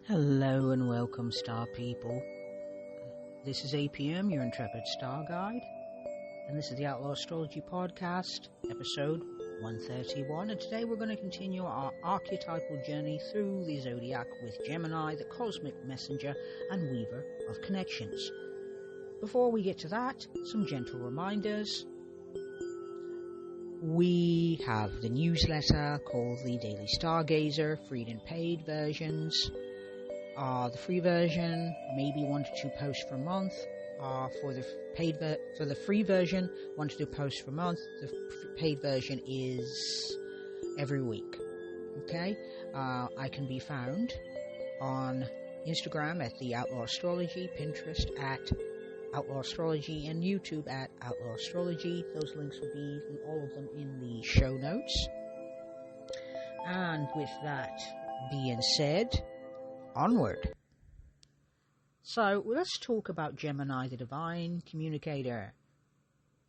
Hello and welcome, star people. This is APM, your intrepid star guide, and this is the Outlaw Astrology Podcast, episode 131. And today we're going to continue our archetypal journey through the zodiac with Gemini, the cosmic messenger and weaver of connections. Before we get to that, some gentle reminders. We have the newsletter called the Daily Stargazer, free and paid versions. The free version, maybe 1 to 2 posts per month. For the free version, 1 to 2 posts per month. The paid version is every week. Okay, I can be found on Instagram at the Outlaw Astrology, Pinterest at Outlaw Astrology, and YouTube at Outlaw Astrology. Those links will be, all of them, in the show notes. And with that being said, onward. So let's talk about Gemini, the divine communicator.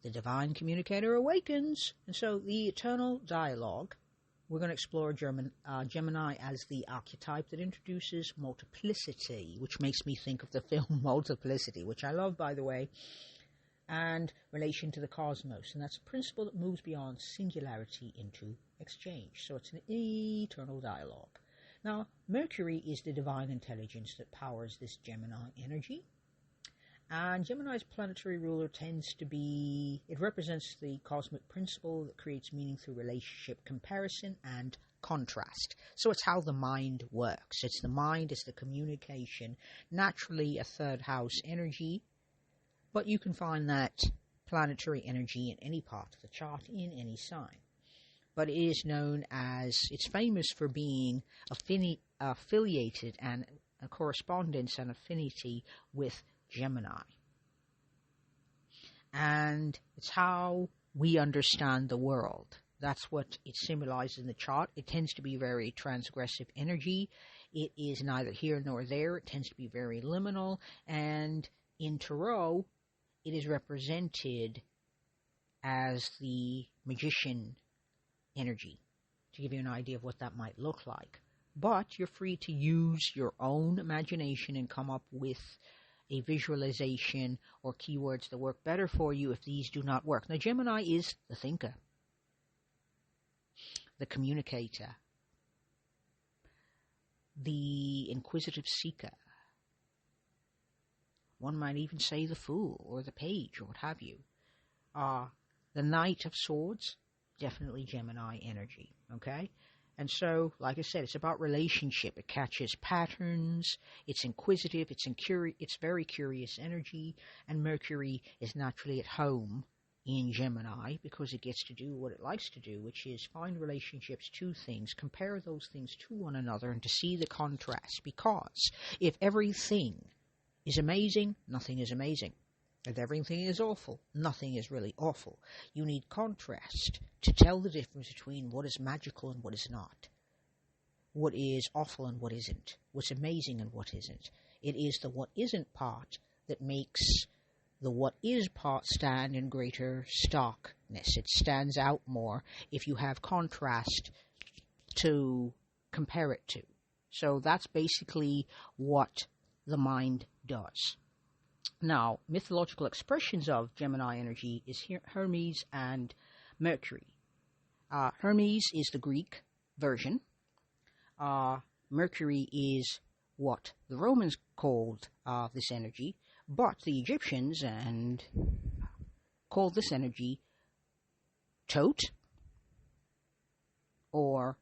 The divine communicator awakens. And so the eternal dialogue, we're going to explore Gemini as the archetype that introduces multiplicity, which makes me think of the film Multiplicity, which I love, by the way, and relation to the cosmos. And that's a principle that moves beyond singularity into exchange. So it's an eternal dialogue. Now, Mercury is the divine intelligence that powers this Gemini energy. And Gemini's planetary ruler it represents the cosmic principle that creates meaning through relationship, comparison, and contrast. So it's how the mind works. It's the mind, it's the communication, naturally a third house energy. But you can find that planetary energy in any part of the chart, in any sign. But it is known as, it's famous for being affiliated and a correspondence and affinity with Gemini. And it's how we understand the world. That's what it symbolizes in the chart. It tends to be very transgressive energy. It is neither here nor there. It tends to be very liminal. And in Tarot, it is represented as the magician energy, to give you an idea of what that might look like. But you're free to use your own imagination and come up with a visualization or keywords that work better for you if these do not work. Now, Gemini is the thinker, the communicator, the inquisitive seeker. One might even say the fool or the page or what have you. The Knight of Swords, definitely Gemini energy, okay? And so, like I said, it's about relationship. It catches patterns, it's inquisitive, it's very curious energy, and Mercury is naturally at home in Gemini because it gets to do what it likes to do, which is find relationships to things, compare those things to one another, and to see the contrast. Because if everything is amazing, nothing is amazing. If everything is awful, nothing is really awful. You need contrast to tell the difference between what is magical and what is not. What is awful and what isn't. What's amazing and what isn't. It is the what isn't part that makes the what is part stand in greater starkness. It stands out more if you have contrast to compare it to. So that's basically what the mind does. Now, mythological expressions of Gemini energy is Hermes and Mercury. Hermes is the Greek version. Mercury is what the Romans called this energy, but the Egyptians called this energy Tot or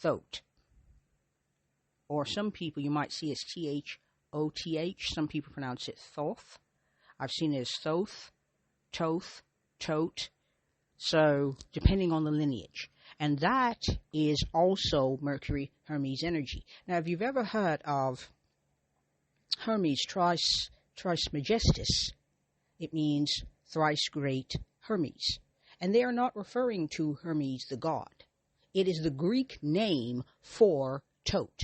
Thoth. Or some people you might see as Thoth. Some people pronounce it Thoth. I've seen it as Thoth, Toth, Tot. So, depending on the lineage. And that is also Mercury Hermes energy. Now, if you've ever heard of Hermes Trismegistus, it means thrice great Hermes. And they are not referring to Hermes the god. It is the Greek name for Tot.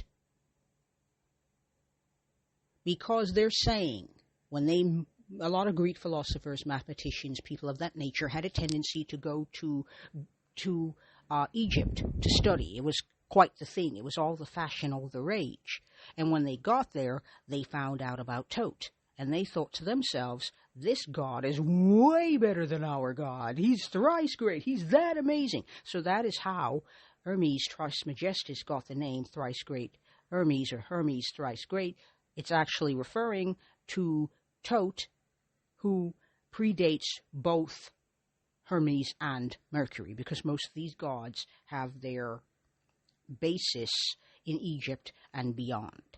Because they're saying, a lot of Greek philosophers, mathematicians, people of that nature had a tendency to go to Egypt to study. It was quite the thing. It was all the fashion, all the rage. And when they got there, they found out about Thoth. And they thought to themselves, this god is way better than our god. He's thrice great. He's that amazing. So that is how Hermes Trismegistus got the name thrice great Hermes, or Hermes thrice great. It's actually referring to Thoth, who predates both Hermes and Mercury, because most of these gods have their basis in Egypt and beyond.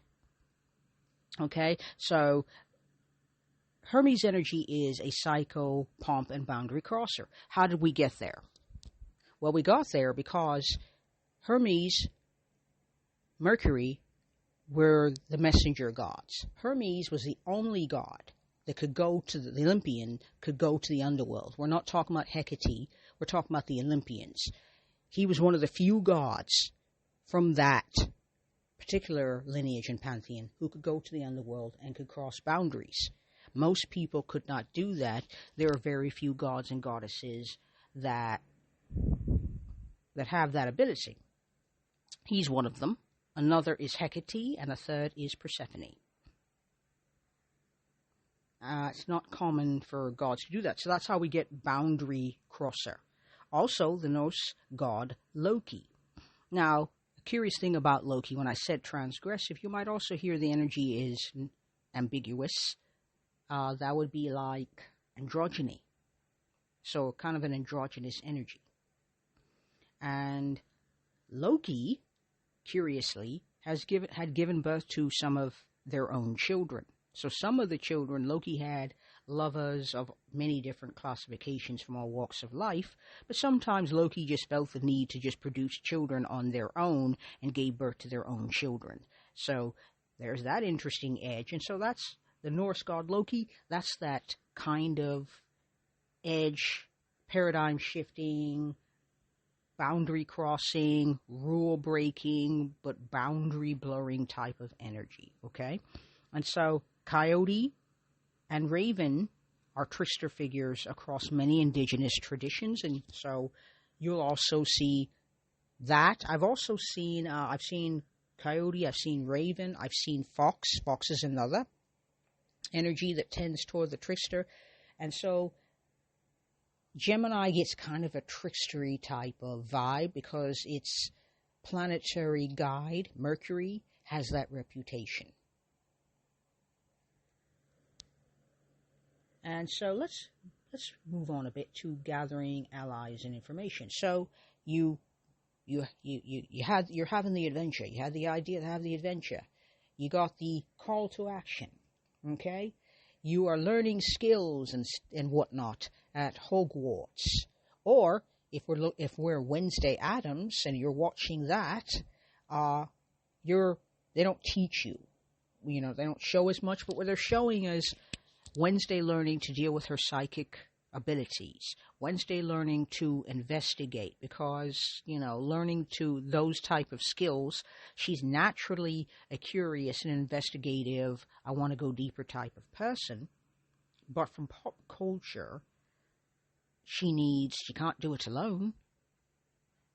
Okay, so Hermes energy is a psycho, pomp, and boundary crosser. How did we get there? Well, we got there because Hermes, Mercury were the messenger gods. Hermes was the only god that could go to the Olympian, could go to the underworld. We're not talking about Hecate, we're talking about the Olympians. He was one of the few gods from that particular lineage and pantheon who could go to the underworld and could cross boundaries. Most people could not do that. There are very few gods and goddesses that have that ability. He's one of them. Another is Hecate, and a third is Persephone. It's not common for gods to do that. So that's how we get boundary crosser. Also, the Norse god Loki. Now, a curious thing about Loki, when I said transgressive, you might also hear the energy is ambiguous. That would be like androgyny. So kind of an androgynous energy. And Loki, curiously, had given birth to some of their own children. So some of the children, Loki had lovers of many different classifications from all walks of life, but sometimes Loki just felt the need to just produce children on their own and gave birth to their own children. So there's that interesting edge. And so that's the Norse god Loki. That's that kind of edge, paradigm shifting, boundary crossing, rule breaking, but boundary blurring type of energy, okay? And so Coyote and Raven are trickster figures across many indigenous traditions, and so you'll also see that. I've also seen, I've seen Coyote, I've seen Raven, I've seen Fox. Fox is another energy that tends toward the trickster, and so Gemini gets kind of a trickstery type of vibe because its planetary guide, Mercury, has that reputation. And so let's move on a bit to gathering allies and information. So you're having the adventure. You had the idea to have the adventure. You got the call to action. Okay, you are learning skills and whatnot at Hogwarts. Or if we're Wednesday Addams and you're watching that, they don't teach you. They don't show as much, but what they're showing is Wednesday learning to deal with her psychic abilities. Wednesday learning to investigate because, learning to those type of skills, she's naturally a curious and investigative, I want to go deeper type of person. But from pop culture, she can't do it alone.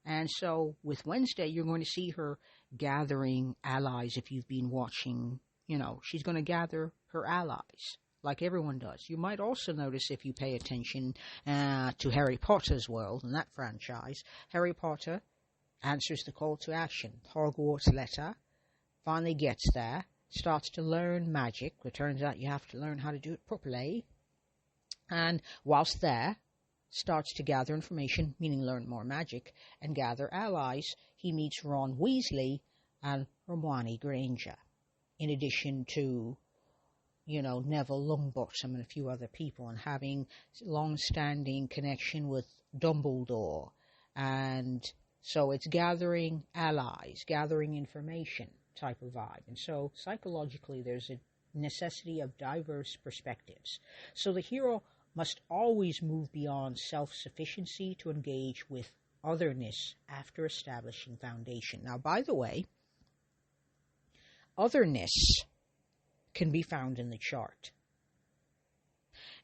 And so with Wednesday, you're going to see her gathering allies. If you've been watching, she's going to gather her allies, like everyone does. You might also notice, if you pay attention to Harry Potter's world and that franchise, Harry Potter answers the call to action. Hogwarts letter, finally gets there, starts to learn magic. It turns out you have to learn how to do it properly. And whilst there, starts to gather information, meaning learn more magic, and gather allies. He meets Ron Weasley and Hermione Granger, in addition to Neville Longbottom and a few other people, and having long-standing connection with Dumbledore. And so it's gathering allies, gathering information type of vibe. And so psychologically, there's a necessity of diverse perspectives. So the hero must always move beyond self-sufficiency to engage with otherness after establishing foundation. Now, by the way, otherness can be found in the chart.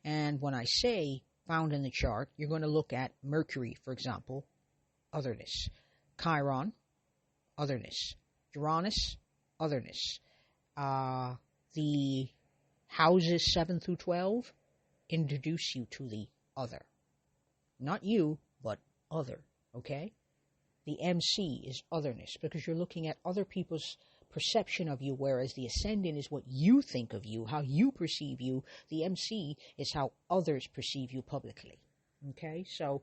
And when I say found in the chart, you're going to look at Mercury, for example, otherness. Chiron, otherness. Uranus, otherness. The houses 7 through 12 introduce you to the other. Not you, but other, okay? The MC is otherness because you're looking at other people's perception of you, whereas the ascendant is what you think of you, how you perceive you. The MC is how others perceive you publicly, okay? So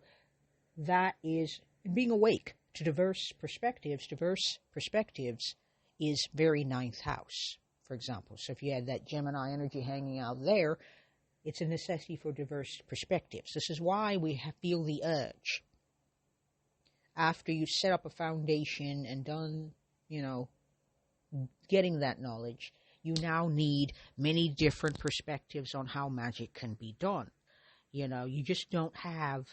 that is being awake to diverse perspectives. Diverse perspectives is very ninth house, for example. So if you had that Gemini energy hanging out there, it's a necessity for diverse perspectives. This is why we feel the urge. After you've set up a foundation and done, getting that knowledge, you now need many different perspectives on how magic can be done. You just don't have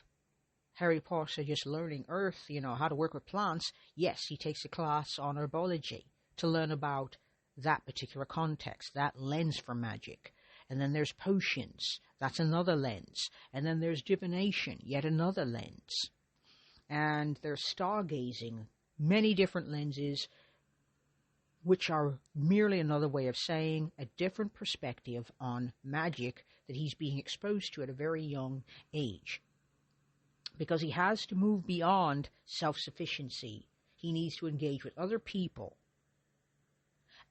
Harry Potter just learning Earth, how to work with plants. Yes, he takes a class on herbology to learn about that particular context, that lens for magic. And then there's potions, that's another lens. And then there's divination, yet another lens. And there's stargazing, many different lenses, which are merely another way of saying a different perspective on magic that he's being exposed to at a very young age. Because he has to move beyond self-sufficiency. He needs to engage with other people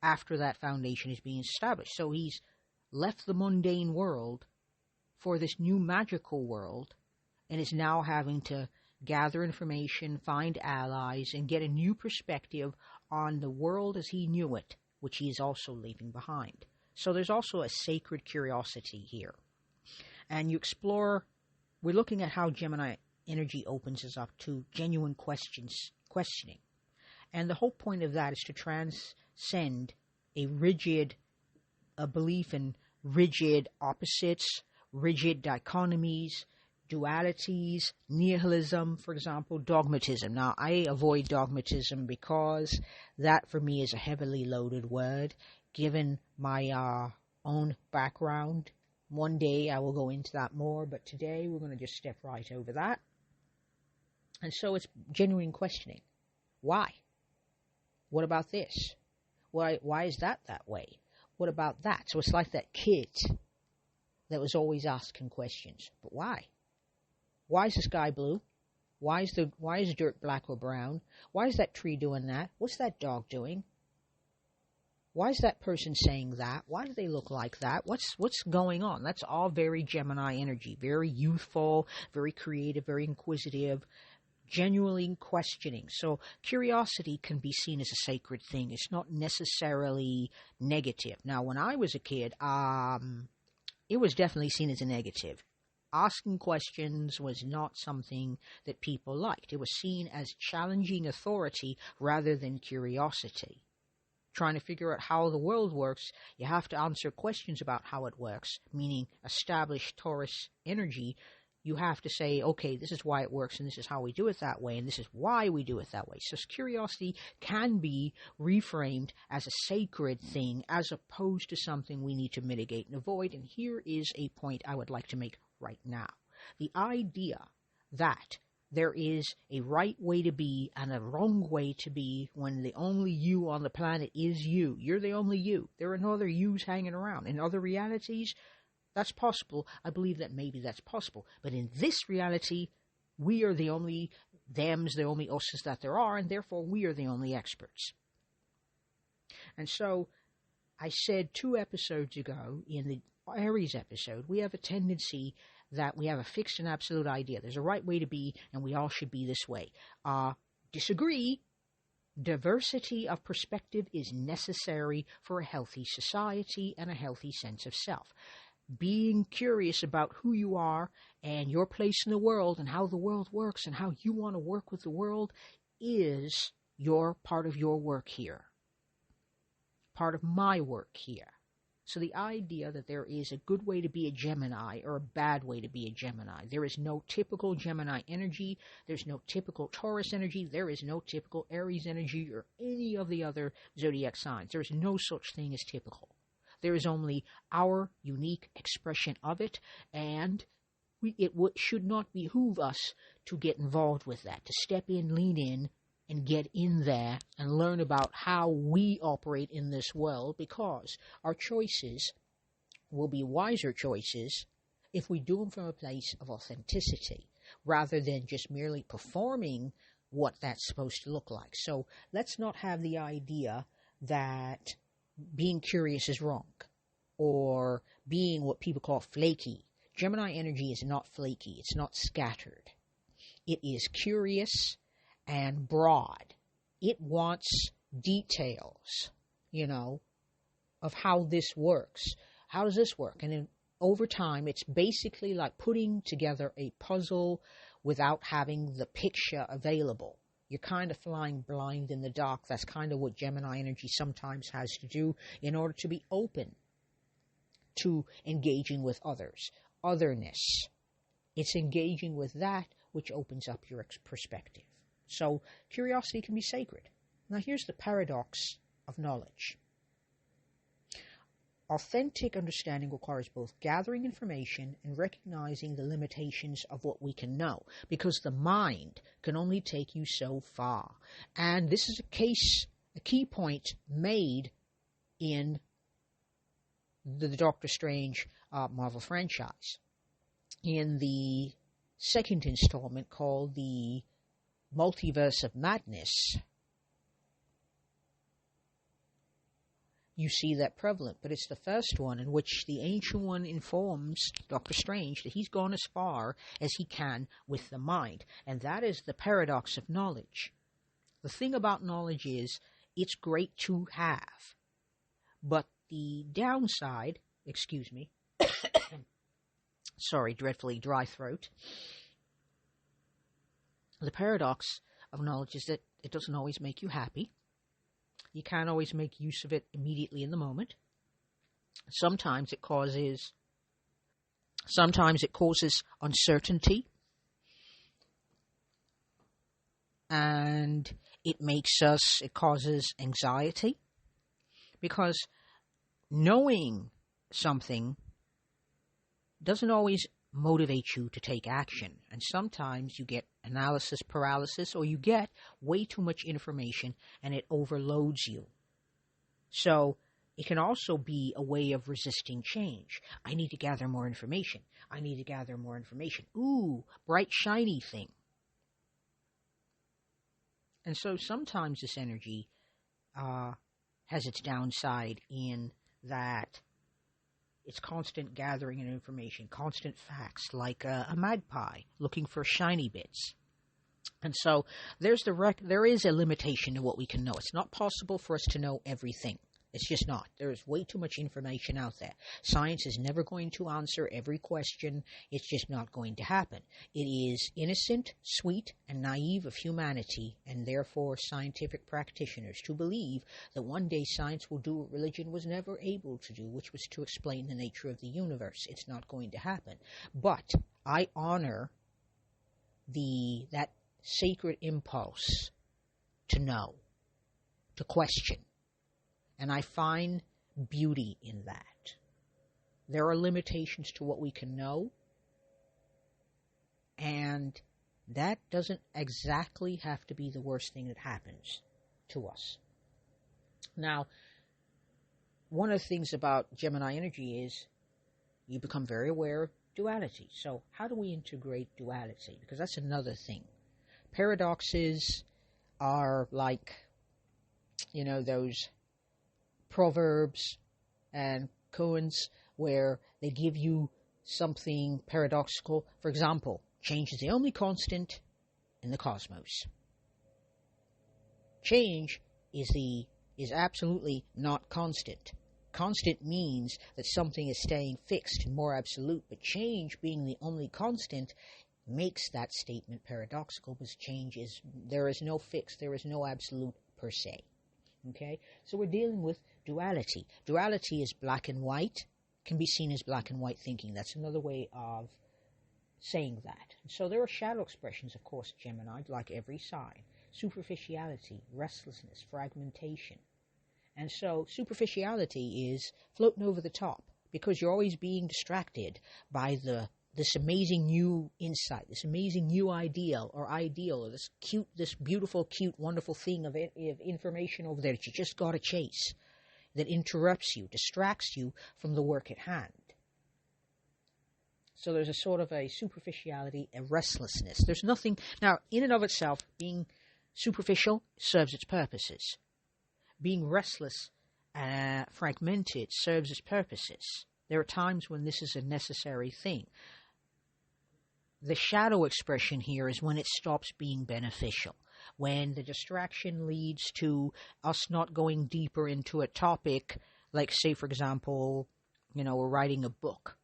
after that foundation is being established. So he's left the mundane world for this new magical world and is now having to gather information, find allies, and get a new perspective on the world as he knew it, which he is also leaving behind. So there's also a sacred curiosity here. And you explore, we're looking at how Gemini energy opens us up to genuine questioning. And the whole point of that is to transcend a belief in rigid opposites, rigid dichotomies, dualities, nihilism, for example, dogmatism. Now, I avoid dogmatism because that for me is a heavily loaded word, given my own background. One day I will go into that more, but today we're going to just step right over that. And so it's genuine questioning. Why? What about this? Why is that way? What about that? So it's like that kid that was always asking questions. But why? Why is the sky blue? Why is dirt black or brown? Why is that tree doing that? What's that dog doing? Why is that person saying that? Why do they look like that? What's going on? That's all very Gemini energy, very youthful, very creative, very inquisitive, genuinely questioning. So curiosity can be seen as a sacred thing. It's not necessarily negative. Now, when I was a kid, it was definitely seen as a negative. Asking questions was not something that people liked. It was seen as challenging authority rather than curiosity. Trying to figure out how the world works, you have to answer questions about how it works, meaning established Taurus energy. You have to say, okay, this is why it works, and this is how we do it that way, and this is why we do it that way. So curiosity can be reframed as a sacred thing as opposed to something we need to mitigate and avoid. And here is a point I would like to make right now. The idea that there is a right way to be and a wrong way to be when the only you on the planet is you. You're the only you. There are no other yous hanging around. In other realities, that's possible. I believe that maybe that's possible. But in this reality, we are the only thems, the only us's that there are, and therefore we are the only experts. And so I said 2 episodes ago in the Aries episode, we have a tendency that we have a fixed and absolute idea. There's a right way to be, and we all should be this way. Disagree. Diversity of perspective is necessary for a healthy society and a healthy sense of self. Being curious about who you are and your place in the world and how the world works and how you want to work with the world is your part of your work here. Part of my work here. So the idea that there is a good way to be a Gemini or a bad way to be a Gemini. There is no typical Gemini energy. There's no typical Taurus energy. There is no typical Aries energy or any of the other zodiac signs. There is no such thing as typical. There is only our unique expression of it, and it should not behoove us to get involved with that, to step in, lean in, and get in there and learn about how we operate in this world, because our choices will be wiser choices if we do them from a place of authenticity rather than just merely performing what that's supposed to look like. So let's not have the idea that being curious is wrong or being what people call flaky. Gemini energy is not flaky. It's not scattered. It is curious and broad. It wants details, of how this works. How does this work? And then over time, it's basically like putting together a puzzle without having the picture available. You're kind of flying blind in the dark. That's kind of what Gemini energy sometimes has to do in order to be open to engaging with others. Otherness. It's engaging with that which opens up your perspective. So curiosity can be sacred. Now here's the paradox of knowledge. Authentic understanding requires both gathering information and recognizing the limitations of what we can know, because the mind can only take you so far. And this is a key point made in the Doctor Strange Marvel franchise. In the second installment called the Multiverse of Madness, you see that prevalent, but it's the first one in which the Ancient One informs Doctor Strange that he's gone as far as he can with the mind, and that is the paradox of knowledge. The thing about knowledge is it's great to have, but the downside, sorry, dreadfully dry throat, the paradox of knowledge is that it doesn't always make you happy. You can't always make use of it immediately in the moment. Sometimes it causes uncertainty, and it causes anxiety, because knowing something doesn't always motivate you to take action. And sometimes you get analysis paralysis, or you get way too much information and it overloads you. So it can also be a way of resisting change. I need to gather more information. Ooh, bright, shiny thing. And so sometimes this energy has its downside in that it's constant gathering of information, constant facts, like a magpie looking for shiny bits. And so there is a limitation to what we can know. It's not possible for us to know everything. It's just not. There is way too much information out there. Science is never going to answer every question. It's just not going to happen. It is innocent, sweet, and naive of humanity, and therefore scientific practitioners, to believe that one day science will do what religion was never able to do, which was to explain the nature of the universe. It's not going to happen. But I honor that sacred impulse to know, to question. And I find beauty in that. There are limitations to what we can know, and that doesn't exactly have to be the worst thing that happens to us. Now, one of the things about Gemini energy is you become very aware of duality. So how do we integrate duality? Because that's another thing. Paradoxes are like, those proverbs and koans where they give you something paradoxical. For example, change is the only constant in the cosmos. Change is absolutely not constant. Constant means that something is staying fixed and more absolute, but change being the only constant makes that statement paradoxical, because there is no fix, there is no absolute per se. Okay, so we're dealing with duality. Duality is black and white, can be seen as black and white thinking. That's another way of saying that. So there are shadow expressions, of course, Gemini, like every sign. Superficiality, restlessness, fragmentation. And so superficiality is floating over the top, because you're always being distracted by the this amazing new insight, this amazing new ideal, or this beautiful, cute, wonderful thing of information over there that you just got to chase, that interrupts you, distracts you from the work at hand. So there's a sort of a superficiality, a restlessness. There's nothing, now, in and of itself, being superficial serves its purposes. Being restless, fragmented, serves its purposes. There are times when this is a necessary thing. The shadow expression here is when it stops being beneficial, when the distraction leads to us not going deeper into a topic, like, say, for example, we're writing a book,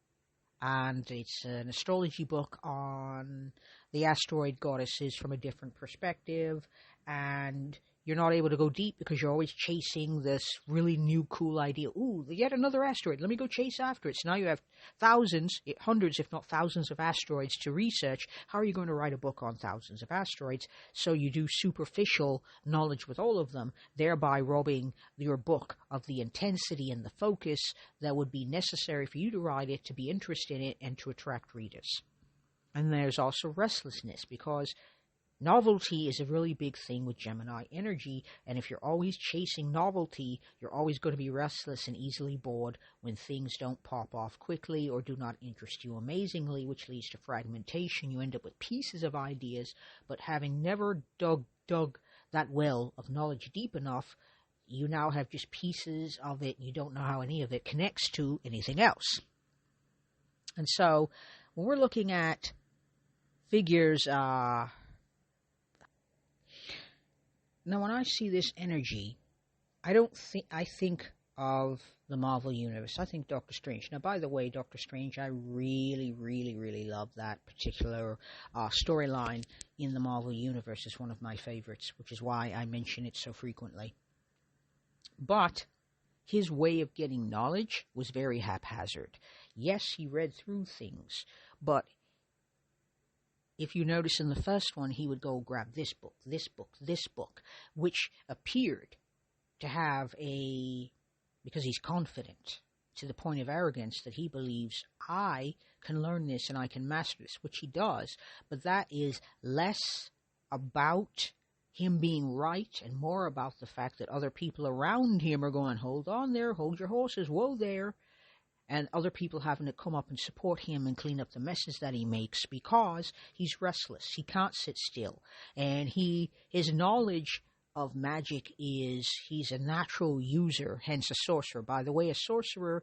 and it's an astrology book on the asteroid goddesses from a different perspective, and you're not able to go deep because you're always chasing this really new, cool idea. Ooh, yet another asteroid. Let me go chase after it. So now you have hundreds, if not thousands of asteroids to research. How are you going to write a book on thousands of asteroids? So you do superficial knowledge with all of them, thereby robbing your book of the intensity and the focus that would be necessary for you to write it, to be interested in it, and to attract readers. And there's also restlessness, because novelty is a really big thing with Gemini energy, and if you're always chasing novelty, you're always going to be restless and easily bored when things don't pop off quickly or do not interest you amazingly, which leads to fragmentation. You end up with pieces of ideas, but having never dug that well of knowledge deep enough, you now have just pieces of it. You don't know how any of it connects to anything else. And so when we're looking at figures, now, when I see this energy, I think of the Marvel Universe. I think Doctor Strange. Now, by the way, Doctor Strange, I really, really, really love that particular storyline in the Marvel Universe. It's one of my favorites, which is why I mention it so frequently. But his way of getting knowledge was very haphazard. Yes, he read through things, but if you notice in the first one, he would go grab this book, which appeared to have because he's confident to the point of arrogance that he believes, I can learn this and I can master this, which he does, but that is less about him being right and more about the fact that other people around him are going, hold on there, hold your horses, whoa there, and other people having to come up and support him and clean up the messes that he makes because he's restless. He can't sit still. And his knowledge of magic is he's a natural user, hence a sorcerer. By the way, a sorcerer,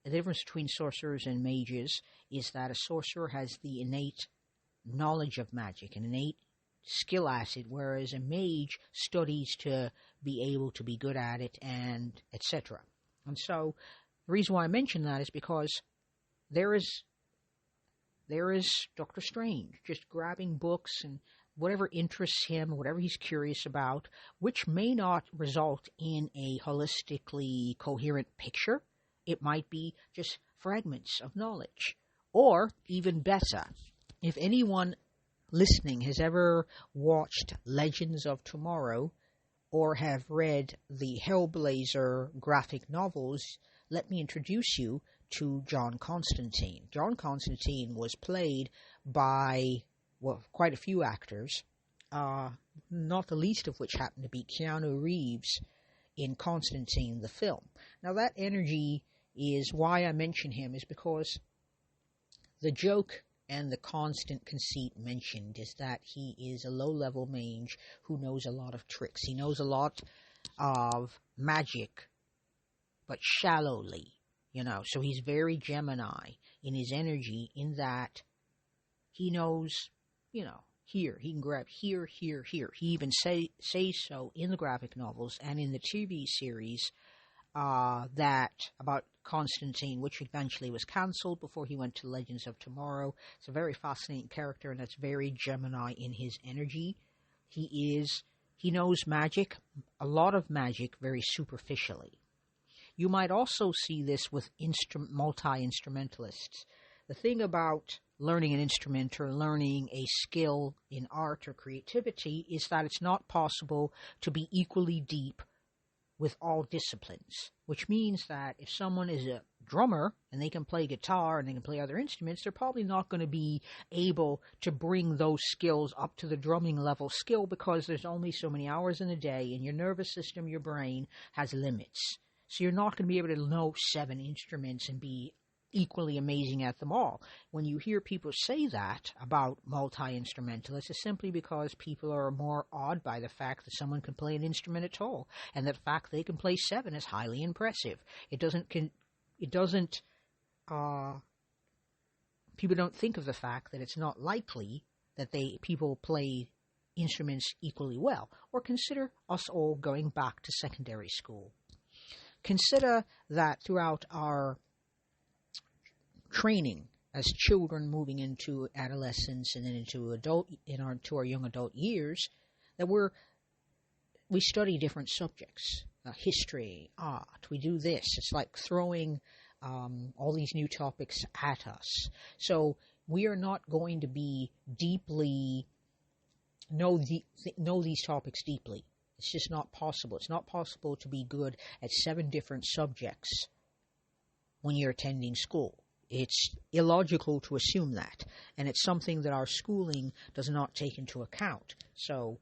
the difference between sorcerers and mages is that a sorcerer has the innate knowledge of magic, an innate skill at it, whereas a mage studies to be able to be good at it, and etc. And so the reason why I mention that is because there is Doctor Strange just grabbing books and whatever interests him, whatever he's curious about, which may not result in a holistically coherent picture. It might be just fragments of knowledge. Or, even better, if anyone listening has ever watched Legends of Tomorrow or have read the Hellblazer graphic novels, let me introduce you to John Constantine. John Constantine was played by, quite a few actors, not the least of which happened to be Keanu Reeves in Constantine, the film. Now, that energy is why I mention him, is because the joke and the constant conceit mentioned is that he is a low-level mage who knows a lot of tricks. He knows a lot of magic, but shallowly, so he's very Gemini in his energy, in that he knows, here, he can grab here. He even says so in the graphic novels and in the TV series that about Constantine, which eventually was cancelled before he went to Legends of Tomorrow. It's a very fascinating character, and that's very Gemini in his energy. He knows magic, a lot of magic, very superficially. You might also see this with multi-instrumentalists. The thing about learning an instrument or learning a skill in art or creativity is that it's not possible to be equally deep with all disciplines, which means that if someone is a drummer and they can play guitar and they can play other instruments, they're probably not going to be able to bring those skills up to the drumming level skill, because there's only so many hours in a day, and your nervous system, your brain, has limits. So you're not going to be able to know 7 instruments and be equally amazing at them all. When you hear people say that about multi-instrumentalists, it's simply because people are more awed by the fact that someone can play an instrument at all, and the fact they can play 7 is highly impressive. People don't think of the fact that it's not likely that people play instruments equally well. Or consider us all going back to secondary school. Consider that throughout our training as children, moving into adolescence and then into our young adult years, that we study different subjects, history, art. We do this. It's like throwing all these new topics at us. So we are not going to be know these topics deeply. It's just not possible. It's not possible to be good at 7 different subjects when you're attending school. It's illogical to assume that, and it's something that our schooling does not take into account. So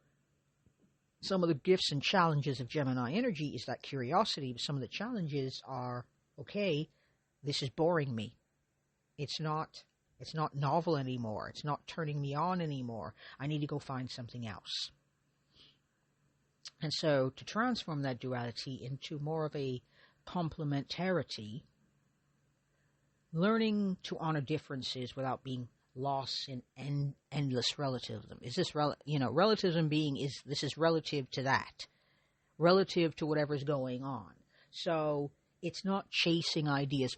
some of the gifts and challenges of Gemini energy is that curiosity, but some of the challenges are, okay, this is boring me. It's not novel anymore. It's not turning me on anymore. I need to go find something else. And so to transform that duality into more of a complementarity, learning to honor differences without being lost in endless relativism. Is this relativism this is relative to that, relative to whatever's going on. So it's not chasing ideas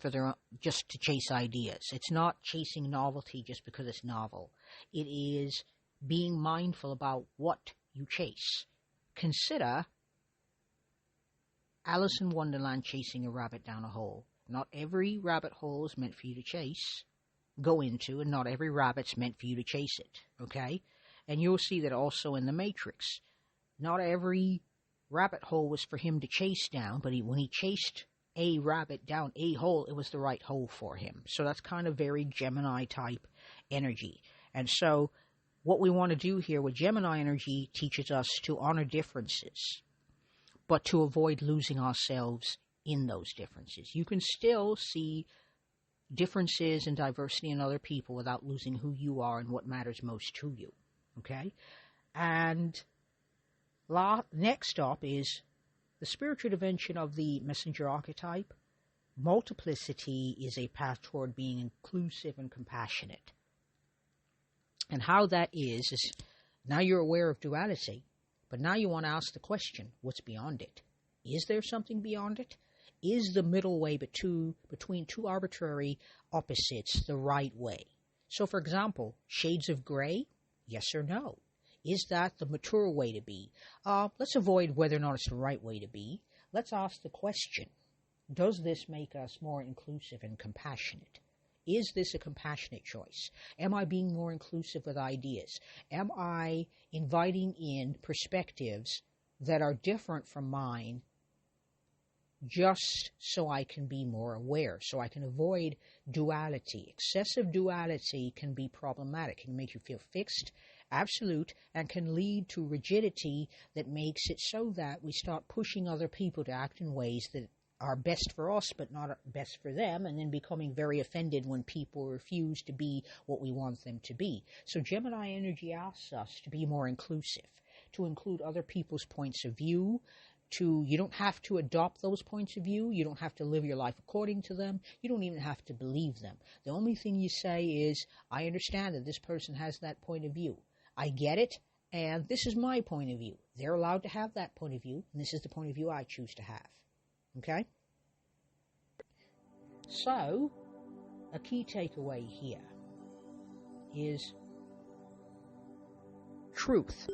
just to chase ideas. It's not chasing novelty just because it's novel. It is being mindful about what you chase. Consider Alice in Wonderland chasing a rabbit down a hole. Not every rabbit hole is meant for you to go into, and not every rabbit's meant for you to chase it, okay? And you'll see that also in the Matrix. Not every rabbit hole was for him to chase down, but when he chased a rabbit down a hole, it was the right hole for him. So that's kind of very Gemini-type energy. And so what we want to do here with Gemini energy teaches us to honor differences, but to avoid losing ourselves in those differences. You can still see differences and diversity in other people without losing who you are and what matters most to you. Okay? And next up is the spiritual dimension of the messenger archetype. Multiplicity is a path toward being inclusive and compassionate. And how that is now you're aware of duality, but now you want to ask the question, what's beyond it? Is there something beyond it? Is the middle way between 2 arbitrary opposites the right way? So, for example, shades of gray, yes or no? Is that the mature way to be? Let's avoid whether or not it's the right way to be. Let's ask the question, does this make us more inclusive and compassionate? Is this a compassionate choice? Am I being more inclusive with ideas? Am I inviting in perspectives that are different from mine just so I can be more aware, so I can avoid duality? Excessive duality can be problematic. It can make you feel fixed, absolute, and can lead to rigidity that makes it so that we start pushing other people to act in ways that are best for us but not best for them, and then becoming very offended when people refuse to be what we want them to be. So Gemini energy asks us to be more inclusive, to include other people's points of view. You don't have to adopt those points of view. You don't have to live your life according to them. You don't even have to believe them. The only thing you say is, I understand that this person has that point of view. I get it, and this is my point of view. They're allowed to have that point of view, and this is the point of view I choose to have. Okay? So, a key takeaway here is truth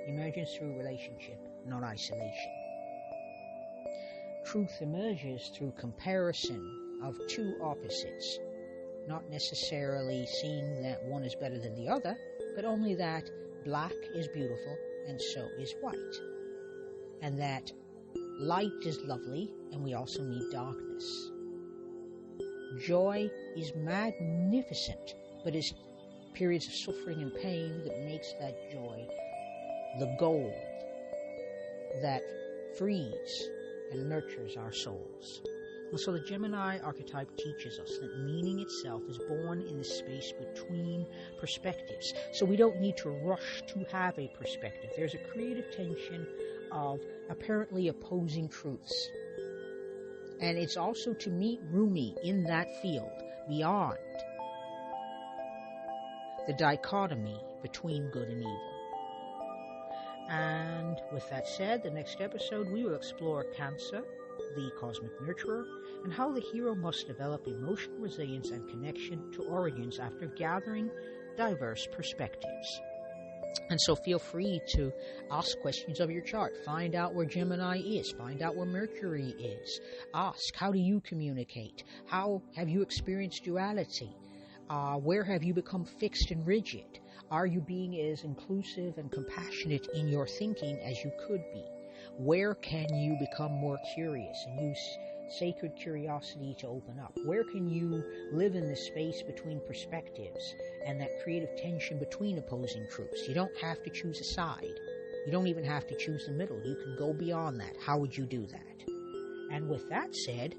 emerges through relationship, not isolation. Truth emerges through comparison of 2 opposites, not necessarily seeing that one is better than the other, but only that black is beautiful and so is white, and that Light is lovely, and we also need darkness. Joy is magnificent, but it's periods of suffering and pain that makes that joy the gold that frees and nurtures our souls. And so the Gemini archetype teaches us that meaning itself is born in the space between perspectives. So we don't need to rush to have a perspective. There's a creative tension of apparently opposing truths. And it's also to meet Rumi in that field, beyond the dichotomy between good and evil. And with that said, the next episode we will explore Cancer, the cosmic nurturer, and how the hero must develop emotional resilience and connection to origins after gathering diverse perspectives. And so feel free to ask questions of your chart. Find out where Gemini is. Find out where Mercury is. Ask, how do you communicate? How have you experienced duality? Where have you become fixed and rigid? Are you being as inclusive and compassionate in your thinking as you could be? Where can you become more curious and use sacred curiosity to open up? Where can you live in the space between perspectives and that creative tension between opposing truths? You don't have to choose a side. You don't even have to choose the middle. You can go beyond that. How would you do that? And with that said,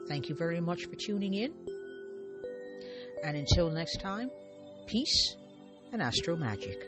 thank you very much for tuning in. And until next time, peace and astro magic.